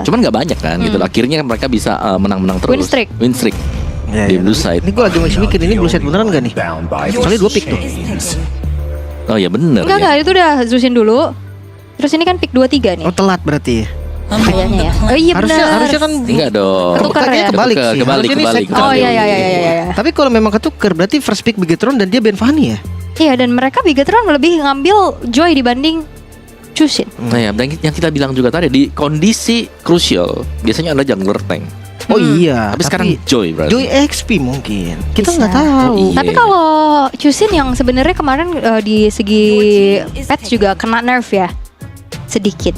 Cuman nggak banyak kan gitu. Akhirnya mereka bisa menang-menang terus. Win streak. Di Blue Side. Ini gue lagi masih mikir ini Blue Side beneran gak nih? Soalnya 2 pick tuh. Oh ya bener Enggak, itu udah Zusin dulu. Terus ini kan pick 2-3 nih. Oh telat berarti. Kayaknya ya. Oh iya benar. Harusnya kan Enggak dong. Ketukar ya? Kebalik sih. Kebalik. Harusnya ini Oh iya. Tapi kalau memang ketukar berarti first pick Bigetron dan dia Ben Fanny ya? Iya, dan mereka Bigetron lebih ngambil Joy dibanding Chusin. Nah ya, dan yang kita bilang juga tadi di kondisi krusial biasanya ada jungler tank. Oh iya. Tapi sekarang Joy berarti. Joy XP mungkin. Kita Bisa. nggak tahu. Oh, iya. Tapi kalau Chusin yang sebenarnya kemarin di segi patch juga kena nerf ya. Sedikit.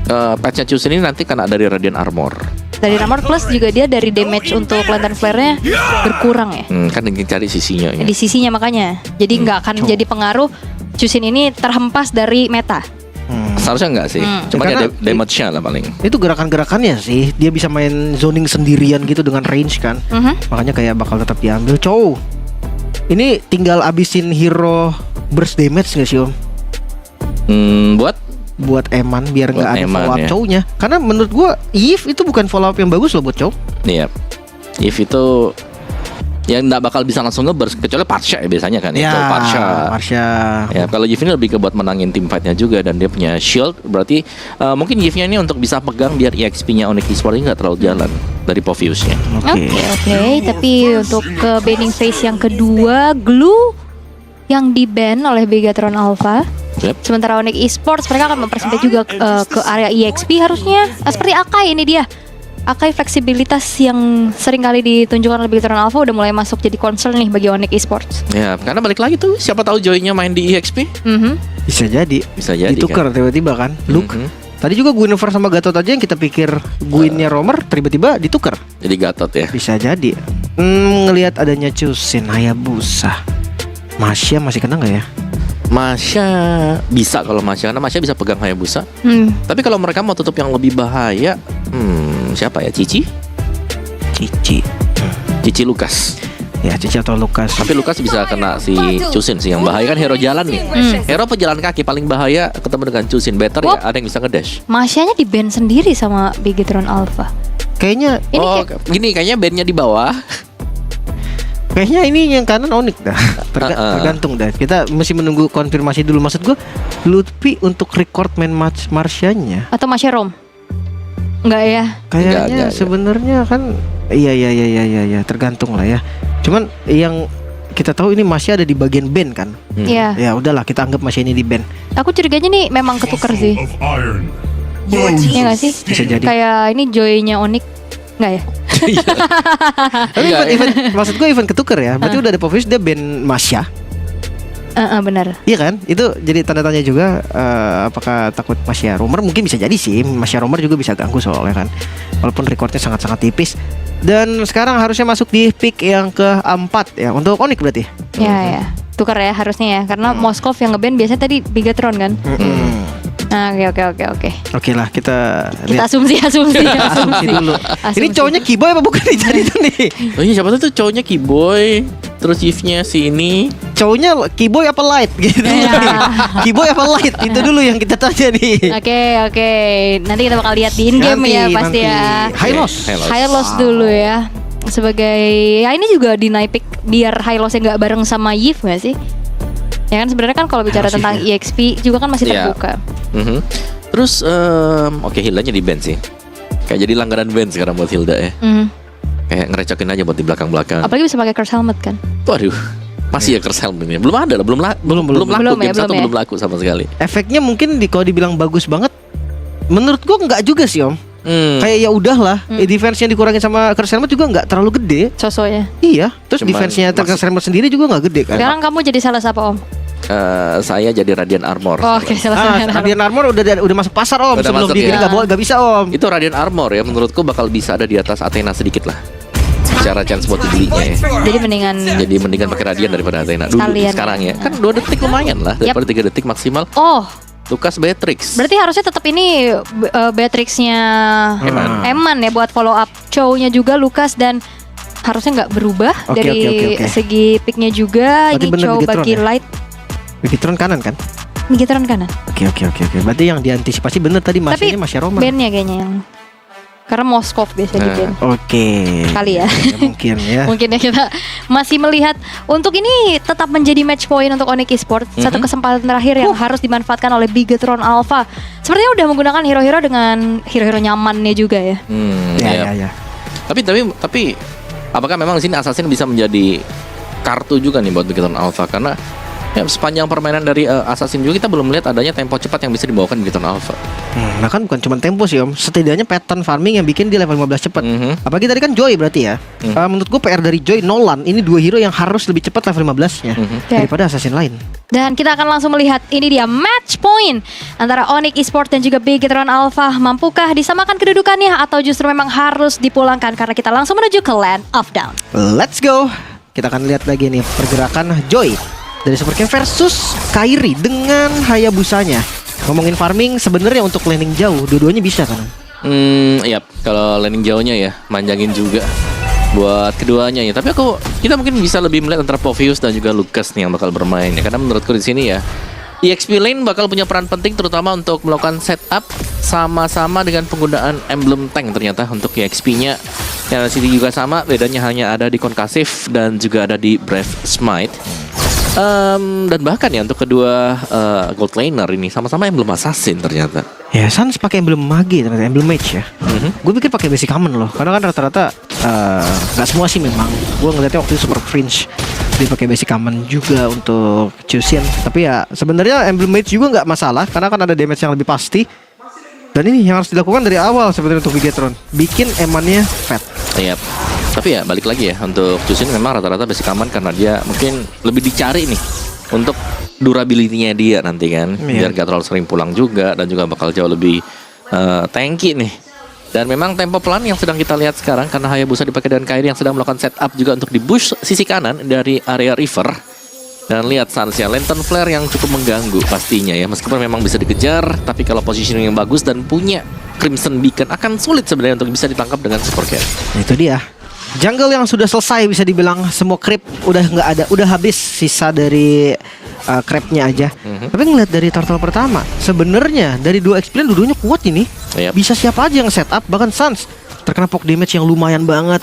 Patch-nya Chusin ini nanti kena dari Radiant Armor. Dari armor plus juga dia dari damage untuk lantern flare-nya berkurang ya. Kan ingin cari sisinya ya. Di sisinya makanya. Jadi nggak akan jadi pengaruh Chusin ini terhempas dari meta. Seharusnya enggak sih. Cuma Karena ada damage-nya lah paling. Itu gerakan-gerakannya sih. Dia bisa main zoning sendirian gitu dengan range kan. Makanya kayak bakal tetap diambil. Chow. Ini tinggal abisin hero burst damage gak sih Om? Buat Eman biar nggak ada Eman, follow up ya. Chow-nya. Karena menurut gua Eve itu bukan follow up yang bagus loh buat Chow. Iya. If itu yang nggak bakal bisa langsung ngeburst kecuali Parsha ya biasanya kan. Itu Parsha. Ya kalau Yves ini lebih ke buat menangin tim fight-nya juga dan dia punya shield berarti mungkin Yves-nya ini untuk bisa pegang biar EXP-nya Onyx Esports ini nggak terlalu jalan dari Povius-nya. Oke. Tapi untuk ke banning phase yang kedua, Glue yang di-ban oleh Bigetron Alpha. Yep. Sementara Onyx Esports mereka akan mempersempit juga ke area EXP harusnya. Seperti Akai ini dia. Akai fleksibilitas yang sering kali ditunjukkan oleh Bigetron Alpha udah mulai masuk jadi concern nih bagi Onyx Esports. Ya, karena balik lagi tuh siapa tahu Joy-nya main di EXP? Bisa jadi. Ditukar kan? tiba-tiba kan. Luke. Tadi juga Guinevere sama Gatot aja yang kita pikir Gwynnya Romer tiba-tiba ditukar. Jadi Gatot ya. Bisa jadi. Ngelihat adanya Chusin, Hayabusa, Masya masih kena nggak ya? Masya bisa kalau Masya karena Masya bisa pegang Hayabusa. Tapi kalau mereka mau tutup yang lebih bahaya, siapa ya? Cici Lukas. Ya Cici atau Lukas. Tapi Lukas bisa kena si Chusin sih yang bahaya kan hero jalan nih. Hero pejalan kaki paling bahaya ketemu dengan Chusin. Better ya ada yang bisa ngedash. Masyanya di-ban sendiri sama Bigetron Alpha. Kayaknya gini kayaknya bandnya di bawah. Kayaknya ini yang kanan Onyx dah. Tergantung dah. Kita masih menunggu konfirmasi dulu. Maksud gue Lutfi untuk record main match Marsyanya Atau Masya Rom? Enggak ya? kayaknya sebenarnya kan iya tergantung lah ya. Cuman yang kita tahu ini masih ada di bagian band kan. Iya. Ya udahlah kita anggap masih ini di band. Aku curiganya nih memang ketukar sih. Iya gak sih? Bisa jadi. Kayak ini Joy-nya Onyx. Enggak ya? Tapi event maksud gue event ketukar ya. Berarti udah ada Povius dia band Masya. Benar. Iya kan? Itu jadi tanda tanya juga apakah takut Masya Romer mungkin bisa jadi sih. Masya Romer juga bisa ganggu soalnya kan. Walaupun recordnya sangat-sangat tipis. Dan sekarang harusnya masuk di pick yang keempat ya untuk Onyx berarti. Ya. Tukar ya harusnya ya. Karena Moskov yang ngeband biasanya tadi Bigetron kan. Nah, oke. Oke lah kita lihat. Asumsi Dulu. Ini cowoknya Kiboy apa bukan nih tadi tuh nih? Oh iya siapa tuh cowoknya Kiboy. Terus Yves-nya si ini. Cowoknya Kiboy apa Light gitu. Kiboy apa Light itu dulu yang kita tanya nih. Oke. Nanti kita bakal lihat di in game ya pasti ya. High loss dulu ya. Sebagai ya ini juga di naik pick biar high loss-nya nggak bareng sama Yves nggak sih? Ya kan sebenarnya kan kalau bicara tentang EXP juga kan masih terbuka. Terus oke Hilda-nya di band sih. Kayak jadi langganan band sekarang buat Hilda ya. Kayak ngerecokin aja buat di belakang-belakang. Apalagi bisa pakai curse helmet kan. Waduh. Masih ya curse helmet ini. Belum ada lah, belum laku game satu belum laku sama sekali. Efeknya mungkin kalau dibilang bagus banget menurut gua enggak juga sih Om. Kayak ya udahlah, defense-nya dikurangin sama curse helmet juga enggak terlalu gede. Sosonya. Iya, terus defense-nya curse helmet sendiri juga enggak gede kan. Sekarang kamu jadi salah siapa Om? Saya jadi Radiant Armor. Oke, Radiant Armor udah masuk pasar Om. Udah sebelum masuk, dia nggak bisa Om. Itu Radiant Armor ya menurutku bakal bisa ada di atas Athena sedikit lah. Secara chance buat dibelinya ya. Jadi mendingan pakai Radiant daripada Athena dulu sekarang ya. Kan 2 detik lumayan lah daripada 3 detik maksimal. Lukas Beatrix. Berarti harusnya tetap ini Beatrix-nya Eman ya buat follow up Chow-nya juga Lukas dan harusnya nggak berubah dari segi pick-nya juga. Berarti ini Chow bagi ya? Light. Bigetron kanan kan? Bigetron kanan. Oke. Berarti yang diantisipasi bener tadi Masya ini Masya Romer. Bandnya kayaknya yang Karena Moskov biasa bikin. Oke. Kali ya. Mungkin ya. Mungkin ya kita masih melihat untuk ini tetap menjadi match point untuk Onyx Esports. Satu kesempatan terakhir yang harus dimanfaatkan oleh Bigetron Alpha. Sepertinya udah menggunakan hero-hero dengan hero-hero nyamannya juga ya. Ya. Tapi apakah memang di sini Assassin bisa menjadi kartu juga nih buat Bigetron Alpha? Karena ya, sepanjang permainan dari Assassin juga kita belum melihat adanya tempo cepat yang bisa dibawakan Bigetron Alpha. Bahkan bukan cuma tempo sih Om, setidaknya pattern farming yang bikin dia level 15 cepat. Apalagi tadi kan Joy berarti ya. Menurut gue PR dari Joy, Nolan ini dua hero yang harus lebih cepat level 15 nya daripada Assassin lain. Dan kita akan langsung melihat ini dia match point antara Onyx Esports dan juga Bigetron Alpha. Mampukah disamakan kedudukannya atau justru memang harus dipulangkan karena kita langsung menuju ke Land of Dawn. Let's go. Kita akan lihat lagi nih pergerakan Joy dari Super Camp versus Kairi dengan Hayabusanya. Ngomongin farming sebenarnya untuk landing jauh dua-duanya bisa kan? Iya, kalau landing jauhnya ya manjangin juga buat keduanya ya. Tapi kita mungkin bisa lebih melihat antara Povius dan juga Lucas nih yang bakal bermain ya. Karena menurutku di sini ya EXP Lane bakal punya peran penting terutama untuk melakukan setup sama-sama dengan penggunaan emblem tank ternyata untuk EXP-nya. Yang di sini juga sama, bedanya hanya ada di Concusif dan juga ada di Brave Smite. Dan bahkan ya untuk kedua gold laner ini sama-sama emblem assassin ternyata. Ya Sans pakai emblem mage ternyata, emblem mage ya. Gue pikir pakai basic common loh, karena kan rata-rata nggak semua sih memang. Gue ngeliatnya waktu itu super fringe dia pakai basic common juga untuk Chusean. Tapi ya sebenarnya emblem mage juga nggak masalah karena kan ada damage yang lebih pasti. Dan ini yang harus dilakukan dari awal sebenarnya untuk Bigetron, bikin emannya fat. Iya. Tapi ya balik lagi ya untuk Chusean memang rata-rata basic common karena dia mungkin lebih dicari nih untuk durability-nya dia nanti kan, biar gak terlalu sering pulang juga dan juga bakal jauh lebih tanky nih. Dan memang tempo pelan yang sedang kita lihat sekarang karena Hayabusa dipakai dengan Kairi yang sedang melakukan setup juga untuk di bush sisi kanan dari area river. Dan lihat Sansnya, Lantern Flare yang cukup mengganggu pastinya ya. Meskipun memang bisa dikejar, tapi kalau positioning yang bagus dan punya Crimson Beacon akan sulit sebenarnya untuk bisa ditangkap dengan Super Cat. Itu dia. Jungle yang sudah selesai bisa dibilang, semua creep udah nggak ada, udah habis, sisa dari crabnya aja. Tapi ngeliat dari turtle pertama, sebenarnya dari dua experience dua-duanya kuat ini. Bisa siapa aja yang setup, bahkan Sans terkena poke damage yang lumayan banget.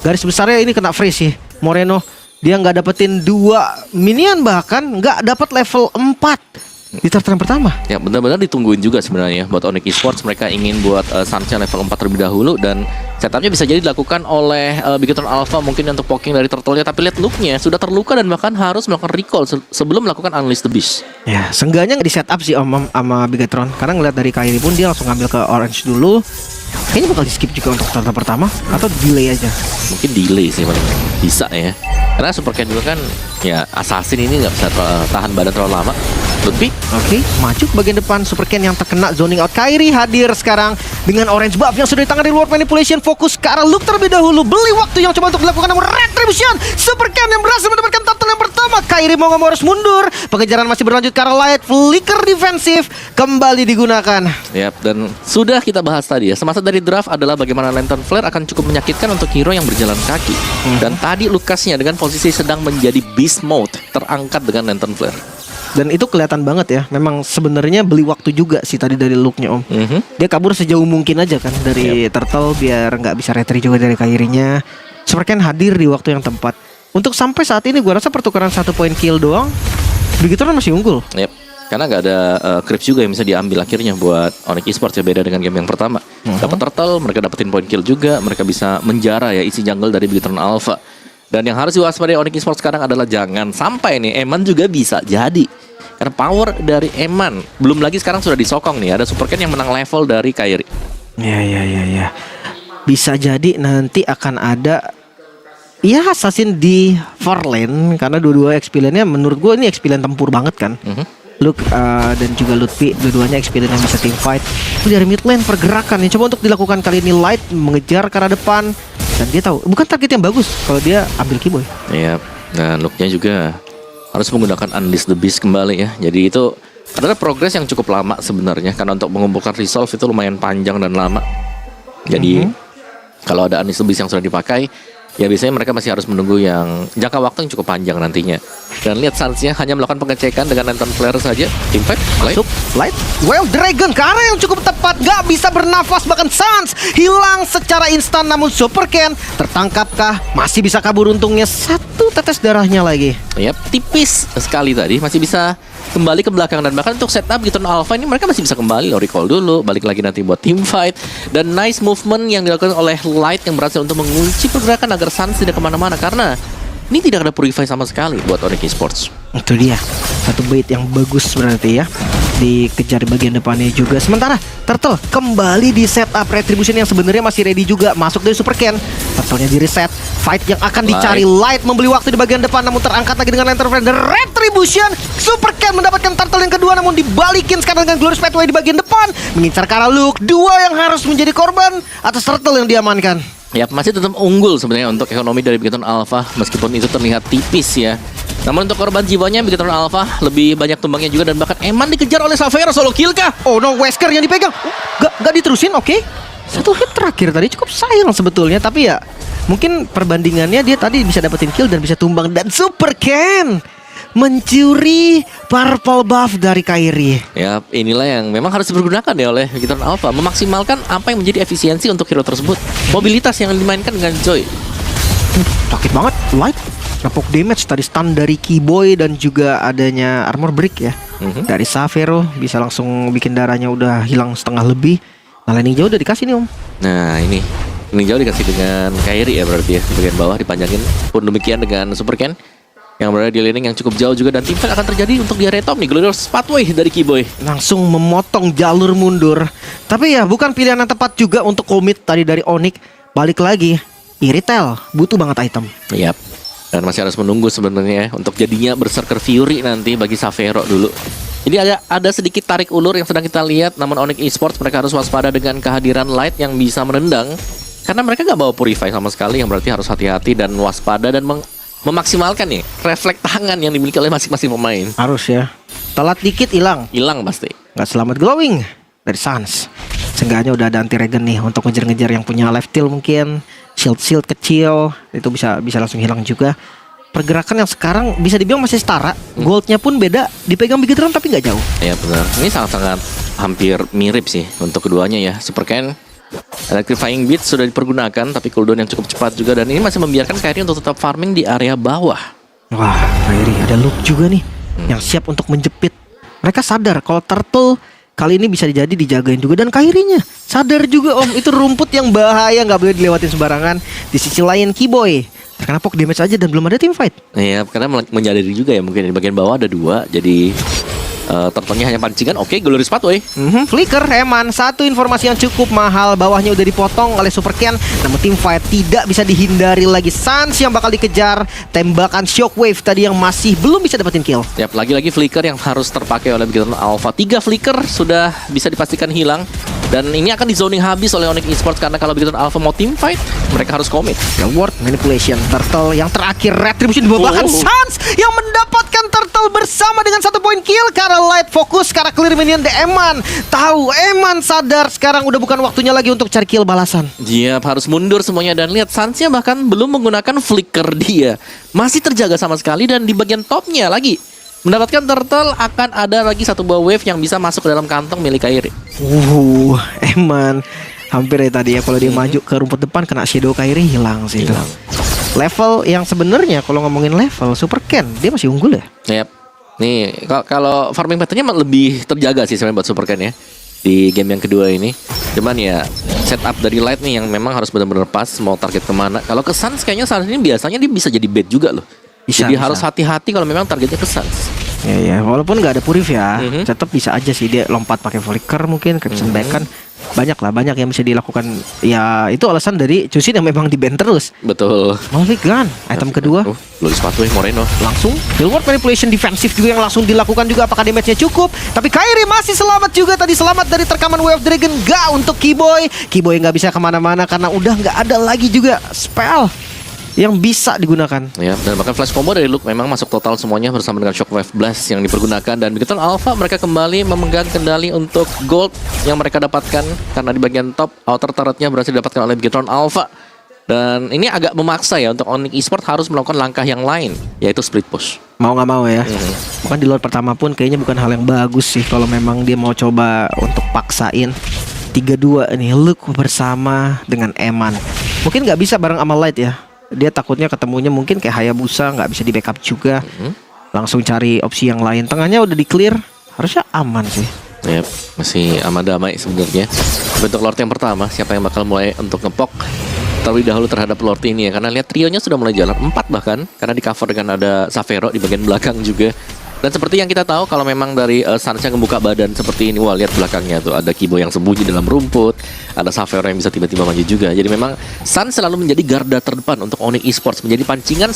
Garis besarnya ini kena freeze sih. Moreno dia nggak dapetin 2 minion, bahkan nggak dapat level 4 di turtle yang pertama. Ya benar-benar ditungguin juga sebenarnya buat Onyx Esports. Mereka ingin buat Sansnya level 4 terlebih dahulu. Dan setupnya bisa jadi dilakukan oleh Bigetron Alpha mungkin untuk poking dari turtle-nya. Tapi lihat look-nya sudah terluka dan bahkan harus melakukan recall sebelum melakukan Unleash the Beast. Ya seenggaknya di setup sih sama Bigetron. Karena ngeliat dari Kairi pun dia langsung ngambil ke orange dulu. Kayaknya bakal di skip juga untuk turtle pertama. Atau delay aja. Mungkin delay sih bisa ya. Karena Super Cat juga kan ya assassin ini nggak bisa tahan badan terlalu lama. Lebih Oke, maju ke bagian depan. Super Cat yang terkena zoning out. Kairi hadir sekarang dengan orange buff yang sudah ditangani World Manipulation. Fokus ke arah look terlebih dahulu. Beli waktu yang coba untuk dilakukan namun Retribution. Super Cat yang berhasil mendapatkan turtle yang pertama. Kairi mau nggak mau harus mundur. Pengejaran masih berlanjut ke arah light. Flicker defensif kembali digunakan. Yap, dan sudah kita bahas tadi ya. Semasa dari draft adalah bagaimana Lantern Flare akan cukup menyakitkan untuk hero yang berjalan kaki. Dan tadi Lucasnya dengan posisi sedang menjadi beast mode terangkat dengan Lantern Flare. Dan itu kelihatan banget ya. Memang sebenarnya beli waktu juga sih tadi dari looknya Om. Dia kabur sejauh mungkin aja kan dari turtle biar nggak bisa retry juga dari Kairinya. Super Cat hadir di waktu yang tepat. Untuk sampai saat ini gue rasa pertukaran 1 point kill doang Bigetron masih unggul. Yep. Karena nggak ada creeps juga yang bisa diambil akhirnya buat Onyx Esports ya, beda dengan game yang pertama. Dapat turtle, mereka dapetin point kill juga, mereka bisa menjara ya isi jungle dari Bigetron Alpha. Dan yang harus diwaspadai Onyx Esports sekarang adalah jangan sampai nih Eman juga bisa jadi. Karena power dari Eman belum lagi sekarang sudah disokong nih, ada Super Cat yang menang level dari Kairi. Ya. Bisa jadi nanti akan ada ya assassin di Farlane karena dua-dua experience-nya menurut gue ini experience tempur banget kan. Luke dan juga Lutfi dua-duanya experience yang bisa team fight. Itu dari mid lane pergerakan yang coba untuk dilakukan kali ini Light mengejar ke arah depan dan dia tahu bukan target yang bagus kalau dia ambil Keyboy. Iya, dan Luke-nya juga harus menggunakan Unleash the Beast kembali ya. Jadi itu adalah progres yang cukup lama sebenarnya karena untuk mengumpulkan resolve itu lumayan panjang dan lama. Jadi kalau ada Unleash the Beast yang sudah dipakai, ya biasanya mereka masih harus menunggu yang jangka waktu yang cukup panjang nantinya. Dan lihat Sansnya hanya melakukan pengecekan dengan Lantern Flare saja. Teamfight, Light, Wild Dragon ke arah yang cukup tepat. Gak bisa bernafas, bahkan Sans hilang secara instan, namun Super Ken tertangkapkah? Masih bisa kabur untungnya, satu tetes darahnya lagi. Yap, tipis sekali tadi, masih bisa kembali ke belakang. Dan bahkan untuk setup Gitron Alpha ini mereka masih bisa kembali loh, recall dulu, balik lagi nanti buat team fight. Dan nice movement yang dilakukan oleh Light yang berhasil untuk mengunci pergerakan agar Sans tidak kemana-mana, karena ini tidak ada purify sama sekali buat Onyx Esports. Itu dia, satu bait yang bagus berarti ya. Dikejar di bagian depannya juga. Sementara Turtle kembali di setup Retribution yang sebenarnya masih ready juga. Masuk dari Super Ken, Turtle-nya di reset. Fight yang akan dicari Light membeli waktu di bagian depan, namun terangkat lagi dengan Lantern Flare. Retribution, Super Ken mendapatkan Turtle yang kedua, namun dibalikin sekarang dengan Glorious Pathway di bagian depan. Mengincar ke arah Luke, dua yang harus menjadi korban atas Turtle yang diamankan. Ya, masih tetap unggul sebenarnya untuk ekonomi dari Bigetron Alpha, meskipun itu terlihat tipis ya. Namun untuk korban jiwanya Bigetron Alpha lebih banyak tumbangnya juga, dan bahkan Eman dikejar oleh Xavier, solo kill kah? Oh no, Wesker yang dipegang. Gak diterusin, oke. Satu hit terakhir tadi cukup sayang sebetulnya, tapi ya mungkin perbandingannya dia tadi bisa dapetin kill dan bisa tumbang. Dan Super Ken mencuri purple buff dari Kairi. Ya, inilah yang memang harus dipergunakan ya oleh Bigetron Alpha, memaksimalkan apa yang menjadi efisiensi untuk hero tersebut. Mobilitas yang dimainkan dengan Joy. Sakit banget, Light. Nepok damage tadi, stun dari Keyboy dan juga adanya armor break ya. Dari Xavero bisa langsung bikin darahnya udah hilang setengah lebih. Nah, landing jauh udah dikasih nih Om. Nah, ini jauh dikasih dengan Kairi ya berarti ya, di bagian bawah dipanjangin. Pun demikian dengan Super Ken yang berada di laning yang cukup jauh juga, dan teamfight akan terjadi untuk di area top nih. Glorious Pathway dari Keyboy langsung memotong jalur mundur. Tapi ya bukan pilihan yang tepat juga untuk commit tadi dari Onyx. Balik lagi, Iritel butuh banget item. Yap. Dan masih harus menunggu sebenarnya untuk jadinya Berserker Fury nanti bagi Xavier dulu. Jadi ada sedikit tarik ulur yang sedang kita lihat, namun Onyx Esports mereka harus waspada dengan kehadiran Light yang bisa menendang, karena mereka nggak bawa purify sama sekali, yang berarti harus hati-hati dan waspada dan memaksimalkan nih refleks tangan yang dimiliki oleh masing-masing pemain. Harus ya. Telat dikit hilang Pasti. Nggak selamat glowing dari Sans. Seenggaknya udah ada anti regen nih untuk ngejar-ngejar yang punya left tail mungkin. Shield kecil itu bisa langsung hilang juga. Pergerakan yang sekarang bisa dibilang masih setara. Goldnya pun beda, dipegang Bigetron tapi nggak jauh. Ya benar. Ini sangat-sangat hampir mirip sih untuk keduanya ya. Super Ken, Electrifying Beat sudah dipergunakan, tapi cooldown yang cukup cepat juga, dan ini masih membiarkan Kairi untuk tetap farming di area bawah. Wah, Kairi ada Luke juga nih yang siap untuk menjepit. Mereka sadar kalau Turtle kali ini bisa dijagain juga, dan Kairinya sadar juga Om, itu rumput yang bahaya, nggak boleh dilewatin sembarangan. Di sisi lain Keyboy terkena poke damage aja dan belum ada team fight. Iya, karena menyadari juga ya mungkin di bagian bawah ada dua, jadi Turtle-nya hanya pancingan. Oke, Glorious Pathway. Flicker, Eman, satu informasi yang cukup mahal. Bawahnya udah dipotong oleh Super Ken, namun team fight tidak bisa dihindari lagi. Sans yang bakal dikejar, tembakan Shockwave tadi yang masih belum bisa dapetin kill. Yap, lagi-lagi flicker yang harus terpakai oleh Bigetron Alpha. 3 flicker sudah bisa dipastikan hilang, dan ini akan di zoning habis oleh Onyx Esports, karena kalau Bigetron Alpha mau team fight, mereka harus commit. Reward manipulation. Turtle yang terakhir Retribution bahkan Sans yang mendapatkan Turtle bersama dengan 1 poin kill. Karena Light fokus karena clear minion de Eman. Tahu, Eman sadar sekarang udah bukan waktunya lagi untuk cari kill balasan. Iya, harus mundur semuanya, dan lihat Sansnya bahkan belum menggunakan flicker dia. Masih terjaga sama sekali, dan di bagian topnya lagi mendapatkan Turtle akan ada lagi 1 buah wave yang bisa masuk ke dalam kantong milik Kairi. Eman hampir ya tadi ya, kalau dia maju ke rumput depan kena shadow Kairi hilang sih itu. Level yang sebenarnya kalau ngomongin level Super Ken dia masih unggul ya. Yap. Nih, kalau farming pattern-nya lebih terjaga sih sebenarnya buat Super Ken ya di game yang kedua ini. Cuman ya setup dari Light nih yang memang harus benar-benar pas mau target kemana. Kalau ke Sans kayaknya saat ini biasanya dia bisa jadi bait juga loh. Jadi harus hati-hati kalau memang targetnya ke Sans. Ya, walaupun nggak ada purif ya, tetap bisa aja sih dia lompat pakai flicker mungkin, Crimson Beacon. Banyak yang bisa dilakukan. Ya itu alasan dari Chusin yang memang di-ban terus. Betul. Malvik Gun, item kedua. Lulus Pathway Moreno. Langsung Reward manipulation defensif juga yang langsung dilakukan juga. Apakah damage-nya cukup? Tapi Kairi masih selamat juga tadi, selamat dari terkaman Wave Dragon. Gak untuk Keyboy. Keyboy nggak bisa kemana-mana karena udah nggak ada lagi juga spell yang bisa digunakan. Ya, dan bahkan flash combo dari Luke memang masuk total semuanya bersama dengan Shockwave Blast yang dipergunakan, dan Bigetron Alpha mereka kembali memegang kendali untuk gold yang mereka dapatkan karena di bagian top outer turretnya berhasil didapatkan oleh Bigetron Alpha. Dan ini agak memaksa ya untuk Onyx Esports harus melakukan langkah yang lain, yaitu split push. Mau nggak mau ya. Bukan di luar pertama pun kayaknya bukan hal yang bagus sih kalau memang dia mau coba untuk paksain. 3-2 nih, Luke bersama dengan Eman. Mungkin nggak bisa bareng sama Light ya. Dia takutnya ketemunya mungkin kayak Hayabusa, nggak bisa di backup juga. Langsung cari opsi yang lain. Tengahnya udah di clear, harusnya aman sih. Yep, masih aman damai sebenarnya. Bentuk Lord yang pertama, siapa yang bakal mulai untuk ngepok terlebih dahulu terhadap Lord ini ya. Karena lihat trionya sudah mulai jalan 4 bahkan. Karena di cover dengan ada Savero di bagian belakang juga. Dan seperti yang kita tahu, kalau memang dari Suns yang membuka badan seperti ini, wah lihat belakangnya tuh ada Kibo yang sembunyi dalam rumput, ada Savero yang bisa tiba-tiba maju juga. Jadi memang Suns selalu menjadi garda terdepan untuk Onyx Esports, menjadi pancingan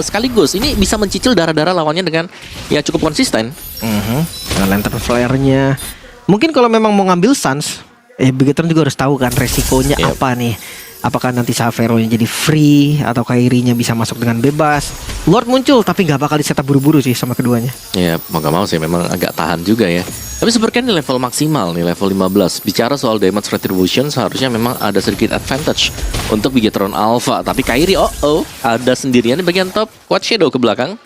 sekaligus. Ini bisa mencicil darah-darah lawannya dengan ya cukup konsisten. Dengan lantern flare-nya. Mungkin kalau memang mau ngambil Suns, Bigetron juga harus tahu kan resikonya apa nih. Apakah nanti Savero-nya jadi free atau Kairi-nya bisa masuk dengan bebas. Lord muncul tapi nggak bakal di-setup buru-buru sih sama keduanya. Ya mau gak mau sih memang agak tahan juga ya. Tapi sebenarnya ini level maksimal nih, level 15. Bicara soal damage retribution seharusnya memang ada sedikit advantage untuk Bigetron Alpha. Tapi Kairi ada sendirian di bagian top. Quad Shadow ke belakang.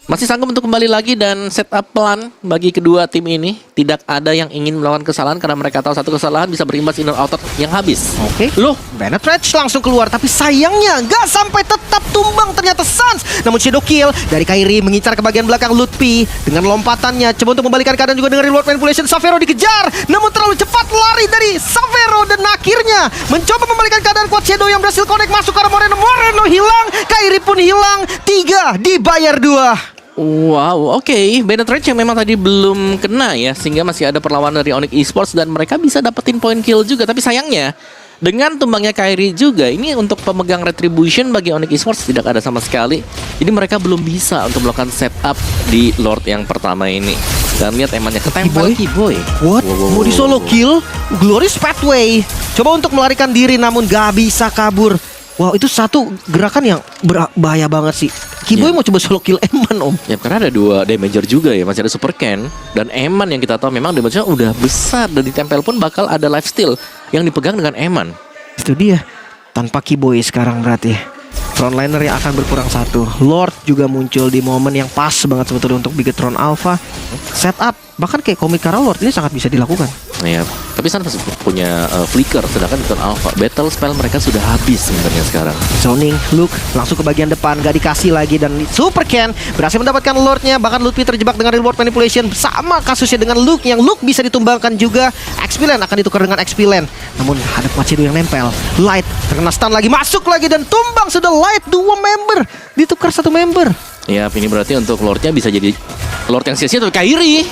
Masih sanggup untuk kembali lagi dan setup plan bagi kedua tim ini. Tidak ada yang ingin melawan kesalahan karena mereka tahu satu kesalahan bisa berimbas inner outer yang habis. Oke. Loh, Penetrate langsung keluar tapi sayangnya nggak sampai tetap tumbang ternyata Suns. Namun Shadow Kill dari Kairi mengincar ke bagian belakang Lutfi dengan lompatannya coba untuk membalikan keadaan juga dengan Reward Manipulation. Savero dikejar namun terlalu cepat lari dari Savero dan akhirnya mencoba membalikan keadaan. Quad Shadow yang berhasil connect masuk ke arah Moreno hilang, Kairi pun hilang. 3 dibayar 2. Wow, oke. Penetrate yang memang tadi belum kena ya, sehingga masih ada perlawanan dari Onyx Esports dan mereka bisa dapetin point kill juga. Tapi sayangnya dengan tumbangnya Kairi juga, ini untuk pemegang retribution bagi Onyx Esports tidak ada sama sekali. Jadi mereka belum bisa untuk melakukan setup di Lord yang pertama ini. Dan lihat emannya ketempel Kiboy. What? Mau di solo kill? Glorious Pathway coba untuk melarikan diri namun gak bisa kabur. Wow, itu satu gerakan yang bahaya banget sih. Kiboy mau coba solo kill Eman, Om. Ya, karena ada 2 damager juga ya. Masih ada Super Ken dan Eman yang kita tahu memang damage-nya udah besar. Dan ditempel pun bakal ada lifesteal yang dipegang dengan Eman. Itu dia. Tanpa Kiboy sekarang berarti frontliner yang akan berkurang 1. Lord juga muncul di momen yang pas banget sebetulnya untuk Bigetron Alpha. Setup, bahkan kayak Komik Kara Lord ini sangat bisa dilakukan. Ya, tapi Suns punya flicker, sedangkan Bigetron Alpha battle spell mereka sudah habis sebenarnya sekarang. Zoning, Luke langsung ke bagian depan, gak dikasih lagi dan Super Ken berhasil mendapatkan Lordnya. Bahkan Lutfi terjebak dengan Reward Manipulation. Sama kasusnya dengan Luke, yang Luke bisa ditumbangkan juga. XP Land akan ditukar dengan XP Land. Namun ada Quad Shadow yang nempel. Light terkena stun lagi, masuk lagi dan tumbang sudah Light. 2 member ditukar 1 member. Ya, ini berarti untuk Lordnya bisa jadi Lord yang sia-sia tapi Kairi.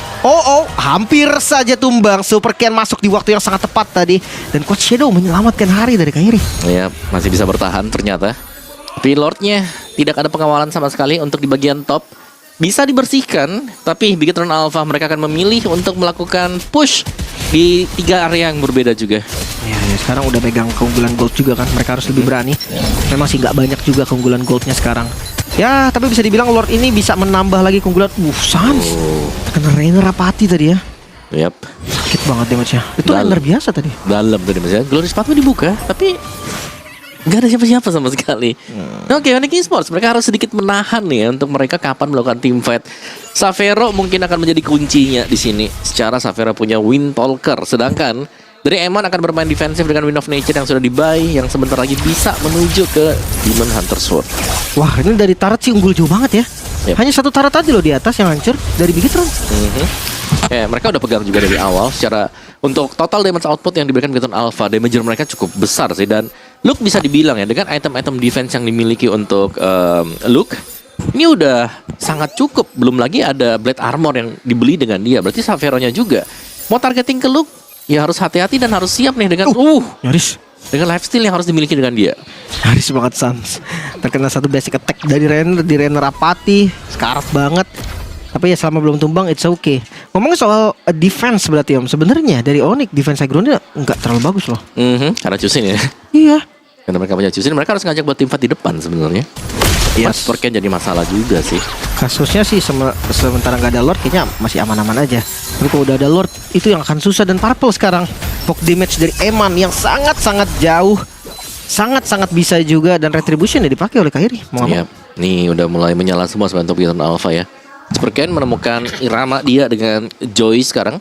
Hampir saja tumbang. Super Ken masuk di waktu yang sangat tepat tadi. Dan Quad Shadow menyelamatkan hari dari Kairi. Ya, masih bisa bertahan ternyata. Tapi Lordnya tidak ada pengawalan sama sekali untuk di bagian top. Bisa dibersihkan, tapi Bigetron Alpha mereka akan memilih untuk melakukan push di 3 area yang berbeda juga. Ya, sekarang udah pegang keunggulan gold juga kan. Mereka harus lebih berani. Memang sih nggak banyak juga keunggulan goldnya sekarang. Ya, tapi bisa dibilang Lord ini bisa menambah lagi keunggulan. Suns kena Rainer Rapati tadi ya. Yap. Sakit banget damage-nya. Itu Rainer biasa tadi. Dalam tadi maksudnya. Glorious Pathway dibuka, tapi nggak ada siapa-siapa sama sekali. Oke, Onyx Esports mereka harus sedikit menahan nih ya, untuk mereka kapan melakukan team fight. Savero mungkin akan menjadi kuncinya di sini. Secara Savero punya Wind Talker, sedangkan dari Eman akan bermain defensif dengan Wind of Nature yang sudah dibuy, yang sebentar lagi bisa menuju ke Demon Hunter Sword. Wah, ini dari turret sih unggul jauh banget ya. Yep. Hanya 1 turret aja loh di atas yang hancur dari Bigetron. Mereka udah pegang juga dari awal. Secara untuk total damage output yang diberikan Bigetron Alpha, damager mereka cukup besar sih. Dan Luke bisa dibilang ya, dengan item-item defense yang dimiliki untuk Luke, ini udah sangat cukup. Belum lagi ada Blade Armor yang dibeli dengan dia. Berarti Savero-nya juga mau targeting ke Luke, ya harus hati-hati dan harus siap nih dengan nyaris dengan lifesteal yang harus dimiliki dengan dia. Nyaris banget Suns. Terkena 1 basic attack dari Rainer, di Rainer Rapati. Sekarat banget. Tapi ya selama belum tumbang it's okay. Ngomongin soal defense berarti Om, sebenarnya dari Onyx defense aggro-nya nggak terlalu bagus loh. Karena Chusin ya. Iya. Karena mereka punya Chusin, mereka harus ngajak buat tim fight di depan sebenarnya. Yes. Super Ken jadi masalah juga sih. Kasusnya sih sementara nggak ada Lord kayaknya masih aman-aman aja. Tapi kalau udah ada Lord itu yang akan susah. Dan Purple sekarang poke damage dari Eman yang sangat-sangat jauh, sangat-sangat bisa juga. Dan retribution ya dipakai oleh Kairi. Nih udah mulai menyala semua sebenarnya untuk Bigetron Alpha ya. Super Ken menemukan irama dia dengan Joy sekarang.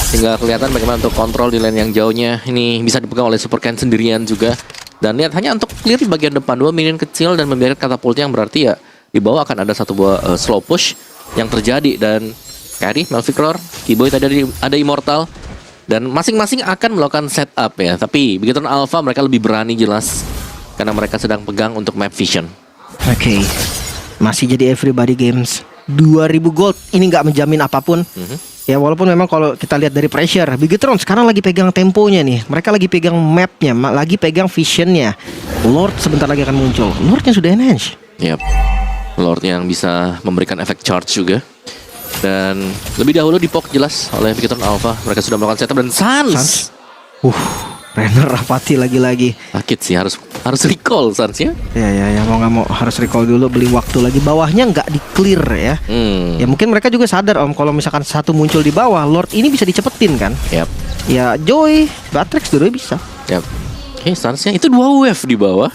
Tinggal kelihatan bagaimana untuk kontrol di lane yang jauhnya. Ini bisa dipegang oleh Super Ken sendirian juga. Dan lihat hanya untuk clear di bagian depan 2 minion kecil dan membiarkan katapultnya, yang berarti ya di bawah akan ada satu buah slow push yang terjadi. Dan Carry, Malvictor, Kiboy tadi ada Immortal. Dan masing-masing akan melakukan setup ya. Tapi begitu Alpha mereka lebih berani jelas, karena mereka sedang pegang untuk map vision. Oke. Masih jadi everybody games. 2000 gold ini nggak menjamin apapun. Ya walaupun memang kalau kita lihat dari pressure, Bigetron sekarang lagi pegang temponya nih. Mereka lagi pegang mapnya, lagi pegang visionnya. Lord sebentar lagi akan muncul. Lordnya sudah enhance. Yap. Lord yang bisa memberikan efek charge juga. Dan lebih dahulu dipok jelas oleh Bigetron Alpha. Mereka sudah melakukan setup dan Sans. Renner Rapati lagi-lagi. Sakit sih, harus recall Sans ya. Ya mau nggak mau harus recall dulu, beli waktu lagi. Bawahnya nggak di clear ya. Ya mungkin mereka juga sadar Om, kalau misalkan satu muncul di bawah, Lord ini bisa dicepetin kan. Yap. Ya Joy, Batrix dulu bisa. Yap. Oke, Sansnya itu 2 wave di bawah.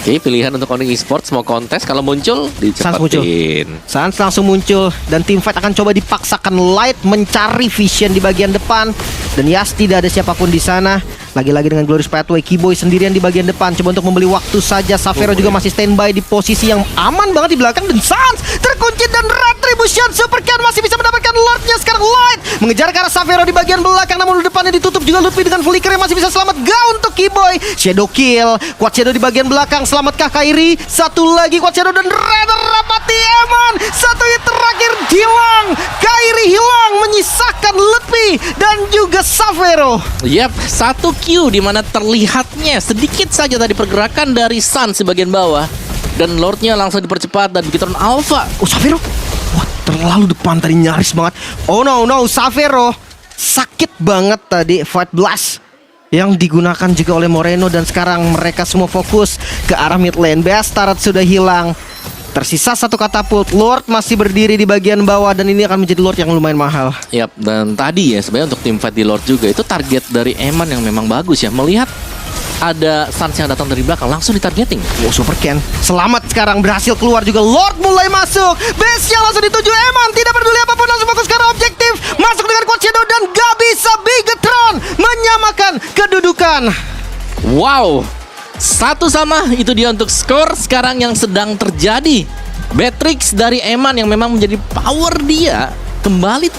Oke, pilihan untuk Onyx Esports mau kontes, kalau muncul dicepetin. Sans langsung muncul dan teamfight akan coba dipaksakan. Light mencari vision di bagian depan dan Yas tidak ada siapapun di sana. Lagi-lagi dengan Glorious Pathway, Kiboy sendirian di bagian depan coba untuk membeli waktu saja. Xavero juga masih standby di posisi yang aman banget di belakang dan Sans terkunci dan Retribution Super Ken masih bisa mendapatkan Lordnya. Sekarang Light mengejar ke arah Xavero di bagian belakang, namun depannya ditutup juga Lutfi dengan Flicker yang masih bisa selamat. Ga untuk Kiboy, Shadow kill, Quad Shadow di bagian belakang. Selamatkah Kairi? Satu lagi Quad Shadow dan Renner Rapati Eman. Satu hit terakhir hilang. Kairi hilang, menyisakan Lutfi dan juga Xavero. Yap, 1 Q di mana terlihatnya sedikit saja tadi pergerakan dari Sans di bagian bawah dan Lordnya langsung dipercepat dan Bigetron Alpha. Xavero, wah terlalu depan tadi, nyaris banget. Oh no, Xavero sakit banget tadi Fight Blast yang digunakan juga oleh Moreno. Dan sekarang mereka semua fokus ke arah mid lane. Bastard sudah hilang, tersisa satu katapult. Lord masih berdiri di bagian bawah dan ini akan menjadi Lord yang lumayan mahal. Yap, dan tadi ya sebenarnya untuk teamfight di Lord juga itu target dari Eman yang memang bagus ya. Melihat ada Sans yang datang dari belakang, langsung ditargeting. Super Ken selamat sekarang, berhasil keluar juga. Lord mulai masuk, base yang langsung dituju Eman. Tidak peduli apapun, langsung fokus ke arah objektif. Masuk dengan Quad Shadow dan gak bisa Bigetron menyamakan kedudukan. Wow, 1 sama, itu dia untuk skor sekarang yang sedang terjadi. Batrix dari Eman yang memang menjadi power dia kembali